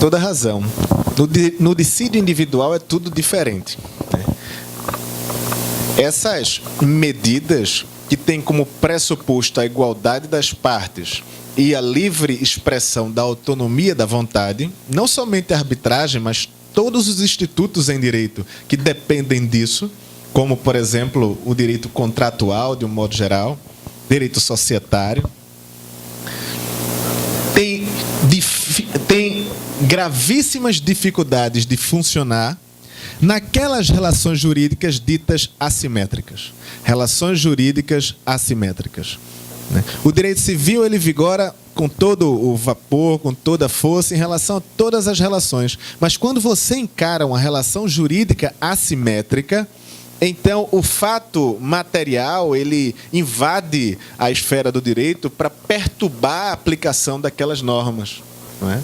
toda razão. No dissídio individual é tudo diferente, né? Essas medidas que têm como pressuposto a igualdade das partes e a livre expressão da autonomia da vontade, não somente a arbitragem, mas todos os institutos em direito que dependem disso, como, por exemplo, o direito contratual, de um modo geral, direito societário, tem gravíssimas dificuldades de funcionar naquelas relações jurídicas ditas assimétricas. Relações jurídicas assimétricas. O direito civil, ele vigora com todo o vapor, com toda a força em relação a todas as relações. Mas quando você encara uma relação jurídica assimétrica, então o fato material, ele invade a esfera do direito para perturbar a aplicação daquelas normas. Não é?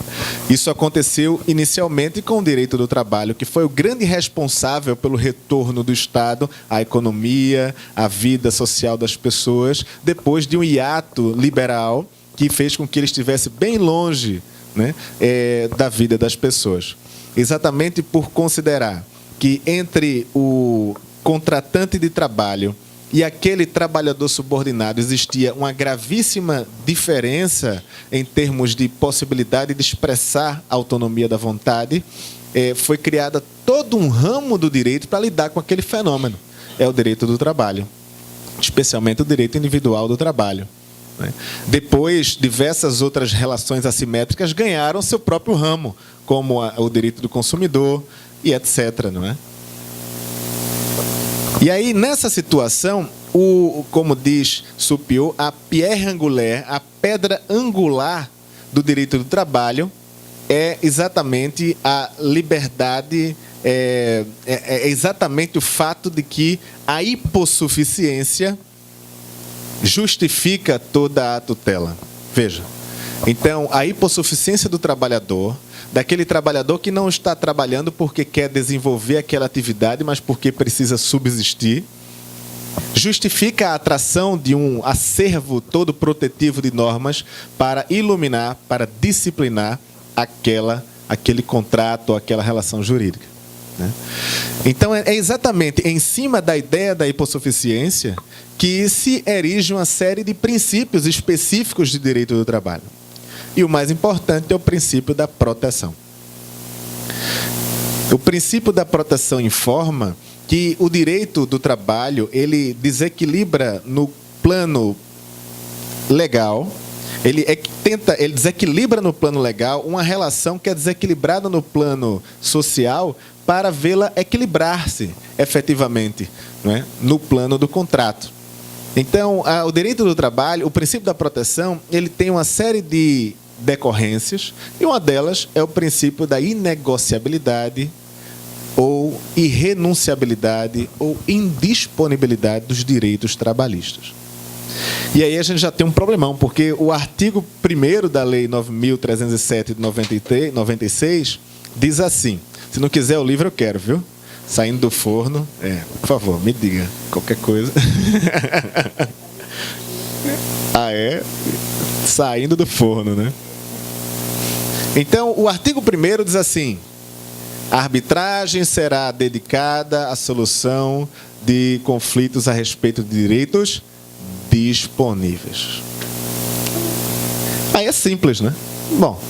Isso aconteceu inicialmente com o direito do trabalho, que foi o grande responsável pelo retorno do Estado à economia, à vida social das pessoas, depois de um hiato liberal que fez com que ele estivesse bem longe, né, da vida das pessoas. Exatamente por considerar que entre o contratante de trabalho e aquele trabalhador subordinado existia uma gravíssima diferença em termos de possibilidade de expressar a autonomia da vontade, foi criada todo um ramo do direito para lidar com aquele fenômeno. É o direito do trabalho, especialmente o direito individual do trabalho. Depois, diversas outras relações assimétricas ganharam seu próprio ramo, como o direito do consumidor e etc. Não é? E aí, nessa situação, como diz Supiot, a pierre angulaire, a pedra angular do direito do trabalho é exatamente a liberdade, é exatamente o fato de que a hipossuficiência justifica toda a tutela. Veja, então, a hipossuficiência do trabalhador, daquele trabalhador que não está trabalhando porque quer desenvolver aquela atividade, mas porque precisa subsistir, justifica a atração de um acervo todo protetivo de normas para iluminar, para disciplinar aquele contrato ou aquela relação jurídica. Né? Então, é exatamente em cima da ideia da hipossuficiência que se erige uma série de princípios específicos de direito do trabalho. E o mais importante é o princípio da proteção. O princípio da proteção informa que o direito do trabalho, ele desequilibra no plano legal, ele desequilibra no plano legal uma relação que é desequilibrada no plano social para vê-la equilibrar-se efetivamente, não é? No plano do contrato. Então, o direito do trabalho, o princípio da proteção, ele tem uma série de decorrências, e uma delas é o princípio da inegociabilidade ou irrenunciabilidade ou indisponibilidade dos direitos trabalhistas. E aí a gente já tem um problemão, porque o artigo 1º da Lei 9.307 de 96 diz assim, se não quiser o livro eu quero, viu? Saindo do forno, por favor, me diga qualquer coisa. Saindo do forno, né? Então, o artigo 1º diz assim, a arbitragem será dedicada à solução de conflitos a respeito de direitos disponíveis. Aí é simples, né? Bom,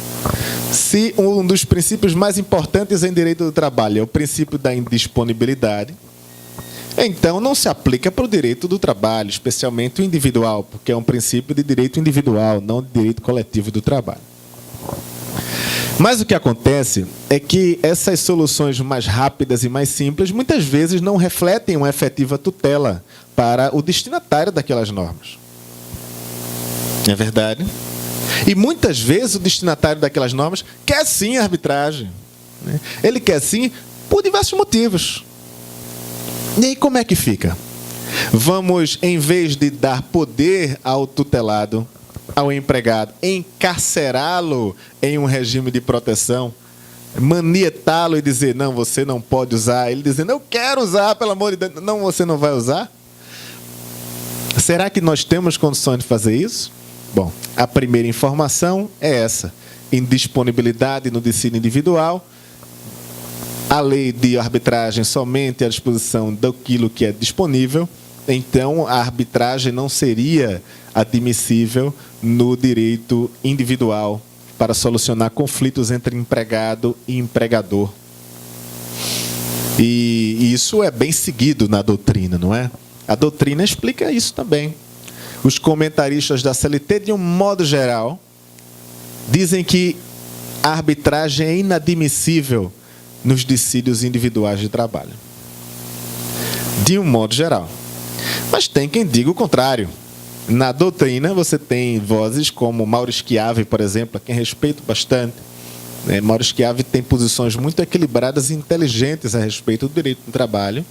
se um dos princípios mais importantes em direito do trabalho é o princípio da indisponibilidade, então não se aplica para o direito do trabalho, especialmente o individual, porque é um princípio de direito individual, não de direito coletivo do trabalho. Mas o que acontece é que essas soluções mais rápidas e mais simples muitas vezes não refletem uma efetiva tutela para o destinatário daquelas normas. É verdade? E muitas vezes o destinatário daquelas normas quer sim a arbitragem. Ele quer sim por diversos motivos. E aí como é que fica? Vamos, em vez de dar poder ao tutelado, ao empregado, encarcerá-lo em um regime de proteção, manietá-lo e dizer, não, você não pode usar. Ele dizendo, eu quero usar, pelo amor de Deus. Não, você não vai usar? Será que nós temos condições de fazer isso? Bom, a primeira informação é essa, indisponibilidade no dissídio individual, a lei de arbitragem somente à disposição daquilo que é disponível, então a arbitragem não seria admissível no direito individual para solucionar conflitos entre empregado e empregador. E isso é bem seguido na doutrina, não é? A doutrina explica isso também. Os comentaristas da CLT, de um modo geral, dizem que a arbitragem é inadmissível nos dissídios individuais de trabalho. De um modo geral. Mas tem quem diga o contrário. Na doutrina, você tem vozes como Mauro Schiave, por exemplo, a quem respeito bastante. Mauro Schiave tem posições muito equilibradas e inteligentes a respeito do direito do trabalho.